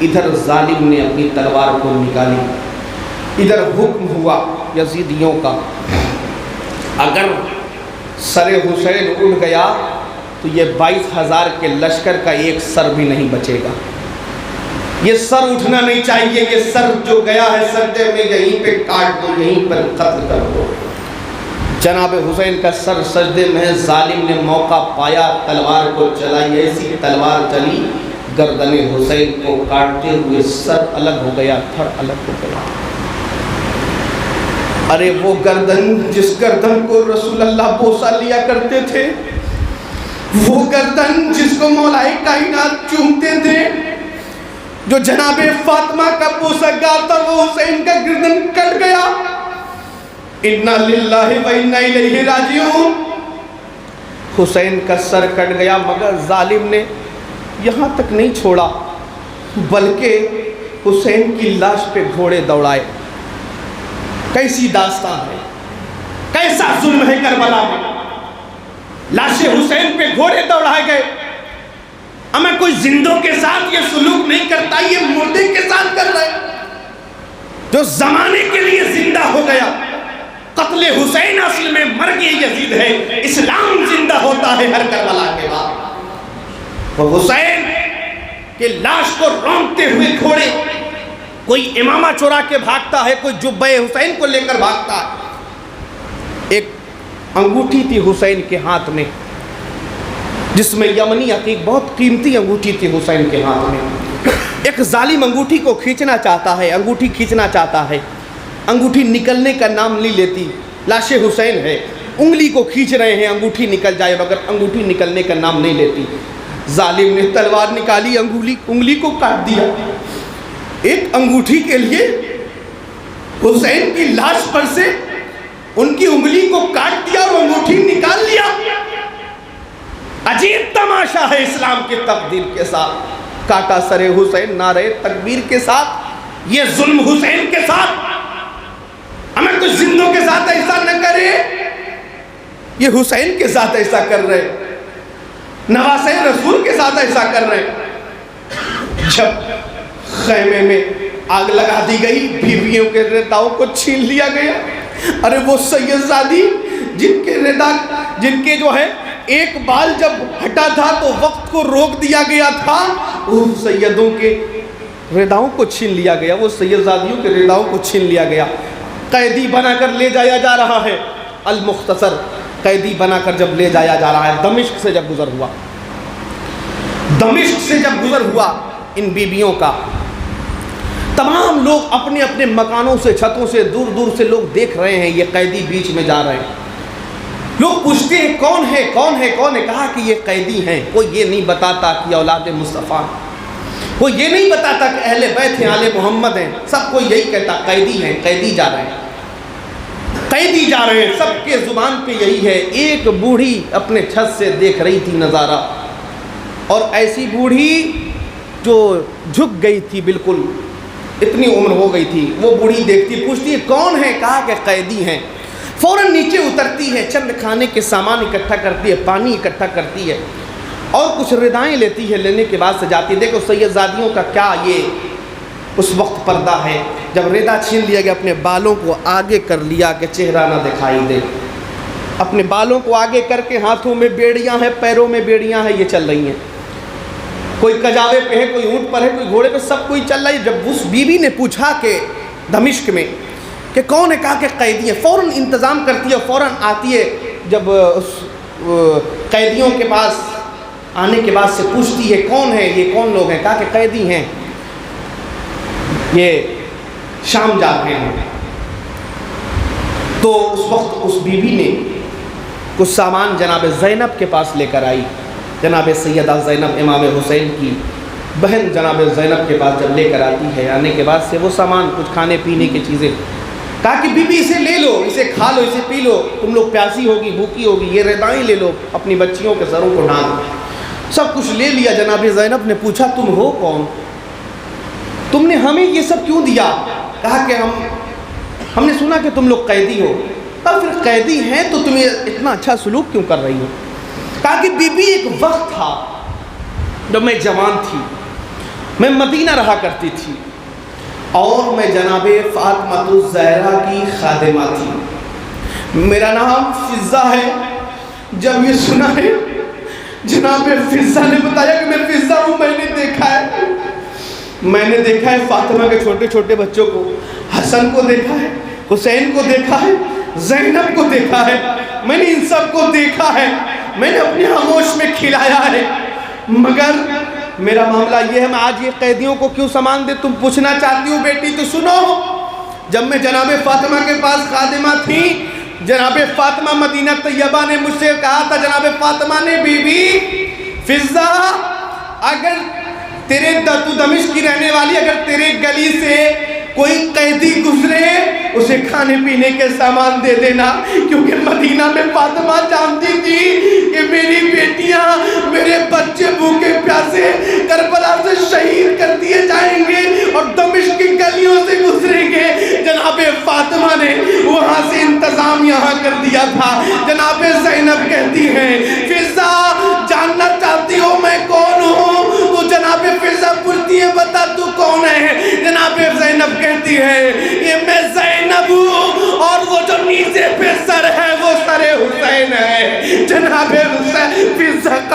ادھر ظالم نے اپنی تلوار کو نکالی. ادھر حکم ہوا یزیدیوں کا، اگر سر حسین اڑ گیا تو یہ 22,000 کے لشکر کا ایک سر بھی نہیں بچے گا. یہ سر اٹھنا نہیں چاہیے. یہ سر جو گیا ہے سجدے میں یہیں پہ کاٹ دو، یہیں پر قتل کر دو. جناب حسین کا سر سجدے میں ہے. ظالم نے موقع پایا، تلوار کو چلائی. ایسی تلوار چلی گردن حسین کو کاٹتے ہوئے سر الگ ہو گیا، تھڑ الگ ہو گیا. ارے وہ گردن جس گردن کو رسول اللہ بوسہ لیا کرتے تھے، وہ گردن جس کو مولا کائنات چومتے تھے، جو جناب فاطمہ کا بوسہ گار تھا، وہ حسین کا گردن کٹ گیا. اِنَّا لِلَّهِ وَإِنَّا إِلَيْهِ رَاجِعُونَ. حسین کا سر کٹ گیا، مگر ظالم نے یہاں تک نہیں چھوڑا بلکہ حسین کی لاش پہ گھوڑے دوڑائے. کیسی داستان ہے، کیسا ظلم ہے کربلا میں. لاش حسین پہ گھوڑے دوڑائے گئے. ہمیں کوئی زندوں کے ساتھ یہ سلوک نہیں کرتا، یہ مردے کے ساتھ کر رہے جو زمانے کے لیے ہو گیا. قتل حسین اصل میں مرگ یزید ہے. اسلام زندہ ہوتا ہے ہر کربلا کے بعد. وہ حسین کہ لاش کو رونگتے ہوئے گھوڑے، کوئی امامہ چورا کے بھاگتا ہے، کوئی جبہ حسین کو لے کر بھاگتا ہے. ایک انگوٹھی تھی حسین کے ہاتھ میں، جس میں یمنی عقیق، بہت قیمتی انگوٹھی تھی حسین کے ہاتھ میں. ایک ظالم انگوٹھی کو کھینچنا چاہتا ہے، انگوٹھی کھینچنا چاہتا ہے، انگوٹھی نکلنے کا نام نہیں لیتی. لاش حسین ہے، انگلی کو کھینچ رہے ہیں انگوٹھی نکل جائے، مگر انگوٹھی نکلنے کا نام نہیں لیتی. ظالم نے تلوار نکالی، انگلی کو کاٹ دیا. ایک انگوٹھی کے لیے حسین کی لاش پر سے ان کی انگلی کو کاٹ دیا اور انگوٹھی نکال لیا. عجیب تماشا ہے اسلام کی تقدیر کے ساتھ. کاٹا سر حسین نعرے تکبیر کے ساتھ. یہ ظلم حسین کے ساتھ. ہمیں کچھ زندوں کے ساتھ ایسا نہ کرے، یہ حسین کے ساتھ ایسا کر رہے، نواسہ رسول کے ساتھ ایسا کر رہے. جب خیمے میں آگ لگا دی گئی، بیویوں کے رداؤں کو چھین لیا گیا. ارے وہ سید زادی جن کے جو ہے ایک بال جب ہٹا تھا تو وقت کو روک دیا گیا تھا، ان سیدوں کے رداؤں کو چھین لیا گیا، وہ سید زادیوں کے رداؤں کو چھین لیا گیا. قیدی بنا کر لے جایا جا رہا ہے. المختصر قیدی بنا کر جب لے جایا جا رہا ہے، دمشق سے جب گزر ہوا ان بیبیوں کا، تمام لوگ اپنے اپنے مکانوں سے، چھتوں سے، دور دور سے لوگ دیکھ رہے ہیں یہ قیدی بیچ میں جا رہے ہیں. لوگ پوچھتے ہیں کون ہے کون ہے کون ہے. کہا کہ یہ قیدی ہیں. کوئی یہ نہیں بتاتا کہ اولاد مصطفیٰ، کوئی یہ نہیں بتاتا کہ اہل بیت ہیں، آل محمد ہیں. سب کو یہی کہتا قیدی ہیں، قیدی جا رہے ہیں، قیدی جا رہے ہیں. سب کے زبان پہ یہی ہے. ایک بوڑھی اپنے چھت سے دیکھ رہی تھی نظارہ، اور ایسی بوڑھی جو جھک گئی تھی، بالکل اتنی عمر ہو گئی تھی. وہ بوڑھی دیکھتی، پوچھتی ہے کون ہے. کہا کہ قیدی ہیں. فوراً نیچے اترتی ہے، چند کھانے کے سامان اکٹھا کرتی ہے، پانی اکٹھا کرتی ہے، اور کچھ ردائیں لیتی ہے. لینے کے بعد سے جاتی ہے. دیکھو سید زادیوں کا کیا یہ اس وقت پردہ ہے. جب ردا چھین لیا گیا، اپنے بالوں کو آگے کر لیا کہ چہرہ نہ دکھائی دے. اپنے بالوں کو آگے کر کے، ہاتھوں میں بیڑیاں ہیں، پیروں میں بیڑیاں ہیں، یہ چل رہی ہیں. کوئی کجاوے پہ ہے، کوئی اونٹ پر ہے، کوئی گھوڑے پہ، سب کوئی چل رہا ہے. جب اس بیوی نے پوچھا کہ دمشق میں کہ کون ہے، کہا کہ قیدی ہے. فوراً انتظام کرتی ہے، فوراً آتی ہے. جب اس قیدیوں کے پاس آنے کے بعد سے پوچھتی ہے کون ہے، یہ کون لوگ ہیں. کہا کہ قیدی ہیں، یہ شام جا رہے ہیں. تو اس وقت اس بیوی نے کچھ سامان جناب زینب کے پاس لے کر آئی. جناب سیدہ زینب امام حسین کی بہن جناب زینب کے پاس جب لے کر آتی ہے، آنے کے بعد سے وہ سامان، کچھ کھانے پینے کی چیزیں. کہا کہ بی بی اسے لے لو، اسے کھا لو، اسے پی لو، تم لوگ پیاسی ہوگی، بھوکی ہوگی. یہ ردائیں لے لو، اپنی بچیوں کے سروں کو ڈھانپ. سب کچھ لے لیا. جناب زینب نے پوچھا تم ہو کون، تم نے ہمیں یہ سب کیوں دیا. کہا کہ ہم نے سنا کہ تم لوگ قیدی ہو. کہا پھر قیدی ہیں تو تمہیں اتنا اچھا سلوک کیوں کر رہی ہو. کہا کہ بی بی ایک وقت تھا جب میں جوان تھی، میں مدینہ رہا کرتی تھی، اور میں جناب فاطمہ الزہرا کی خادمہ تھی. میرا نام فضہ ہے. جب یہ سنا ہے، جناب فضہ نے بتایا کہ میں فضہ ہوں. میں نے دیکھا ہے فاطمہ کے چھوٹے چھوٹے بچوں کو، حسن کو دیکھا ہے، حسین کو دیکھا ہے، زینب کو دیکھا ہے. میں نے ان سب کو دیکھا ہے، میں نے اپنی آغوش میں کھلایا ہے. مگر میرا معاملہ یہ ہے، میں آج یہ قیدیوں کو کیوں سامان دے. تم پوچھنا چاہتی ہو بیٹی تو سنو. جب میں جناب فاطمہ کے پاس خادمہ تھی، جناب فاطمہ مدینہ طیبہ نے مجھ سے کہا تھا، جناب فاطمہ نے، بی بی فضہ، اگر تو دمشق کی رہنے والی، اگر تیرے گلی سے کوئی قیدی گزرے اسے کھانے پینے کے سامان دے دینا، کیونکہ مدینہ میں فاطمہ جانتی تھی کہ میری بیٹیاں، میرے بچے بھوکے پیاسے کربلا سے شہید کر دیے جائیں گے اور دمشق کی گلیوں سے گزریں گے. جناب فاطمہ نے وہاں سے انتظام یہاں کر دیا تھا. جناب زینب کہتی ہیں، فضہ جاننا چاہتی ہو میں کون ہوں؟ تو جناب فضہ پوچھتی ہے، بتا تو کون ہے؟ جناب زینب کہتی ہے، یہ میں زینب ہوں،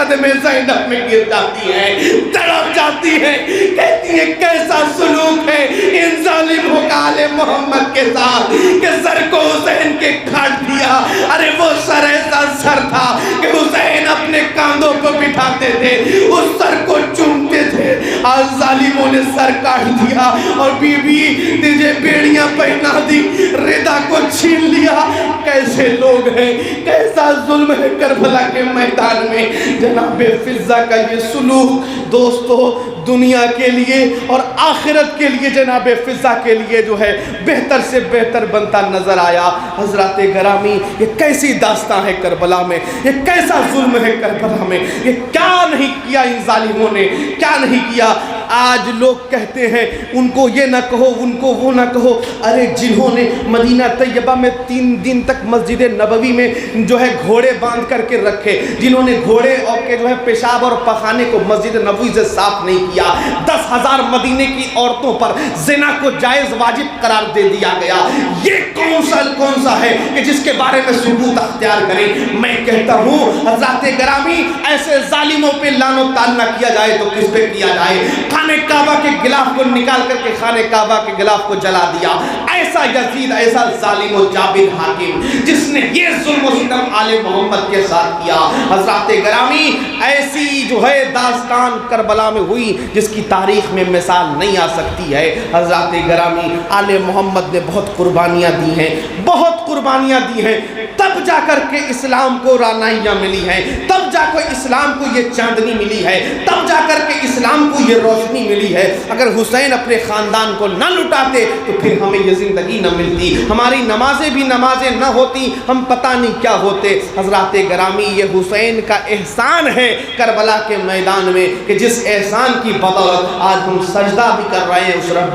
قدم زینب میں گر جاتی ہے، تڑپ جاتی ہے، کہتی ہے کیسا سلوک ہے ان ظالموں کا آل محمد کے ساتھ کہ سر کو حسین کے کاٹ دیا۔ ارے وہ سر ایسا سر تھا کہ حسین اپنے کاندھوں کو بٹھاتے تھے، اس سر کو چومتے تھے، آج ظالموں نے سر کاٹ دیا اور بی بی تجھے بیڑیاں پہنا دی، ردا کو چھین لیا۔ کیسے لوگ ہیں، کیسا ظلم ہے کربلا کے میدان میں۔ جناب فضہ کا یہ سلوک دوستو دنیا کے لیے اور آخرت کے لیے، جناب فضہ کے لیے جو ہے بہتر سے بہتر بنتا نظر آیا۔ حضرات گرامی، یہ کیسی داستان ہے کربلا میں، یہ کیسا ظلم ہے کربلا میں، یہ کیا نہیں کیا ان ظالموں نے، کیا نہیں کیا۔ آج لوگ کہتے ہیں ان کو یہ نہ کہو، ان کو وہ نہ کہو۔ ارے جنہوں نے مدینہ طیبہ میں 3 دن تک مسجد نبوی میں جو ہے گھوڑے باندھ کر کے رکھے، جنہوں نے گھوڑے اور کے جو ہے پیشاب اور پخانے کو مسجد نبوی سے صاف نہیں کیا، 10,000 مدینے کی عورتوں پر زنا کو جائز واجب قرار دے دیا گیا، یہ کون سا ہے کہ جس کے بارے میں ثبوت اختیار کریں؟ میں کہتا ہوں حضرات گرامی، ایسے ظالموں پہ لعن و طعن نہ کیا جائے تو کس پہ کیا جائے؟ خانہ کعبہ کے غلاف کو نکال کر کے خانہ کعبہ کے غلاف کو جلا دیا، ایسا یزید، ایسا ظالم و جابر حاکم جس نے یہ ظلم و ستم آل محمد کے ساتھ کیا۔ حضرات گرامی، ایسی جو ہے داستان کربلا میں ہوئی جس کی تاریخ میں مثال نہیں آ سکتی ہے۔ حضرات گرامی، آل محمد نے بہت قربانیاں دی ہیں، بہت قربانیاں دی ہیں، تب جا کر کے اسلام کو رانائیاں ملی ہیں، تب جا کر اسلام کو یہ چاندنی ملی ہے، تب جا کر کے اسلام کو یہ روشنی ملی ہے۔ اگر حسین اپنے خاندان کو نہ لٹاتے تو پھر ہمیں یہ زندگی نہ ملتی، ہماری نمازیں بھی نمازیں نہ ہوتی، ہم پتہ نہیں کیا ہوتے۔ حضرات گرامی، یہ حسین کا احسان ہے کربلا کے میدان میں کہ جس احسان کی بدولت آج ہم سجدہ بھی کر رہے ہیں، اس رب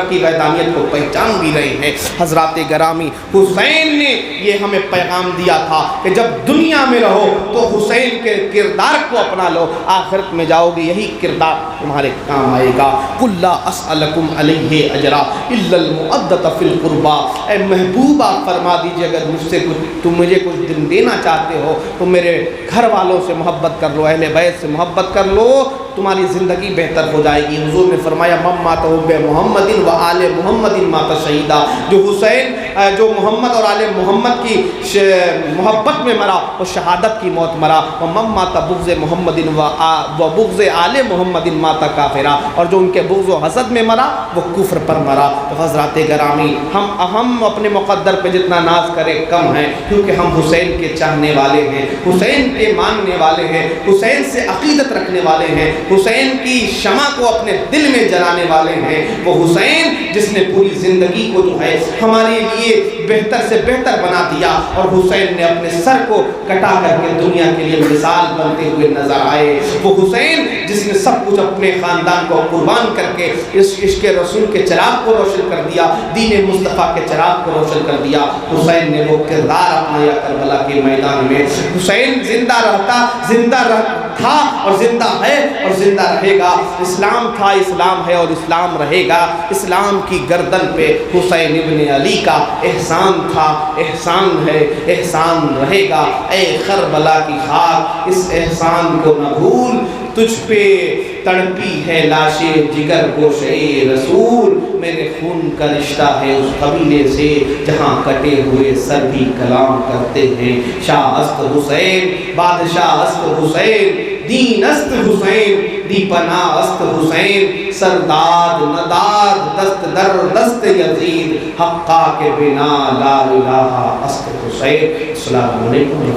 کی وحدانیت کو پہچان بھی رہے ہیں۔ حضرات گرامی، حسین نے یہ ہمیں پیغام دیا تھا کہ جب دنیا میں رہو تو حسین کے کردار کو اپنا لو، آخرت میں جاؤ گے یہی کردار تمہارے کام آئے گا۔ قُلْ لَا أَسْأَلُكُمْ عَلَيْهِ أَجْرًا إِلَّا الْمُؤَدَّةَ فِي الْقُرْبَى۔ اے محبوبہ فرما دیجئے اگر تم مجھے کچھ دن دینا چاہتے ہو تو میرے گھر والوں سے محبت کر لو، اہل بیت سے محبت کر لو، تمہاری زندگی بہتر ہو جائے گی۔ حضور نے فرمایا من مات حب محمد و آل محمد مات شہیدا، جو حسین جو محمد اور آل محمد کی محبت میں مرا وہ شہادت کی موت مرا، ومن مات بغض محمد و بغض آل محمد مات کافرا، اور جو ان کے بغض و حسد میں مرا وہ کفر پر مرا۔ تو حضرات گرامی، ہم اپنے مقدر پہ جتنا ناز کریں کم ہیں، کیونکہ ہم حسین کے چاہنے والے ہیں، حسین کے ماننے والے ہیں، حسین سے عقیدت رکھنے والے ہیں، حسین کی شمع کو اپنے دل میں جلانے والے ہیں۔ وہ حسین جس نے پوری زندگی کو جو ہے ہمارے لیے بہتر سے بہتر بنا دیا، اور حسین نے اپنے سر کو کٹا کر کے دنیا کے لیے مثال بنتے ہوئے نظر آئے۔ وہ حسین جس نے سب کچھ اپنے خاندان کو قربان کر کے اس عشق رسول کے چراغ کو روشن کر دیا، دین مصطفیٰ کے چراغ کو روشن کر دیا۔ حسین نے وہ کردار اپنایا کربلا کے میدان میں۔ حسین زندہ تھا اور زندہ ہے اور زندہ رہے گا۔ اسلام تھا، اسلام ہے اور اسلام رہے گا۔ اسلام کی گردن پہ حسین ابن علی کا احسان تھا، احسان ہے، احسان رہے گا۔ اے کربلا کی خاک، اس احسان کو نہ بھول، تجھ پہ تڑپی ہے لاشِ جگر گوشے رسول، میرے خون کا رشتہ ہے اس قبیلے سے جہاں کٹے ہوئے سر بھی کلام کرتے ہیں۔ شاہ است حسین، بادشاہ است حسین، دین است حسین، دی پناہ است حسین، سرداد نداد دست در دست یزید، حقا کے بنا لا الہ است حسین۔ السلام علیکم۔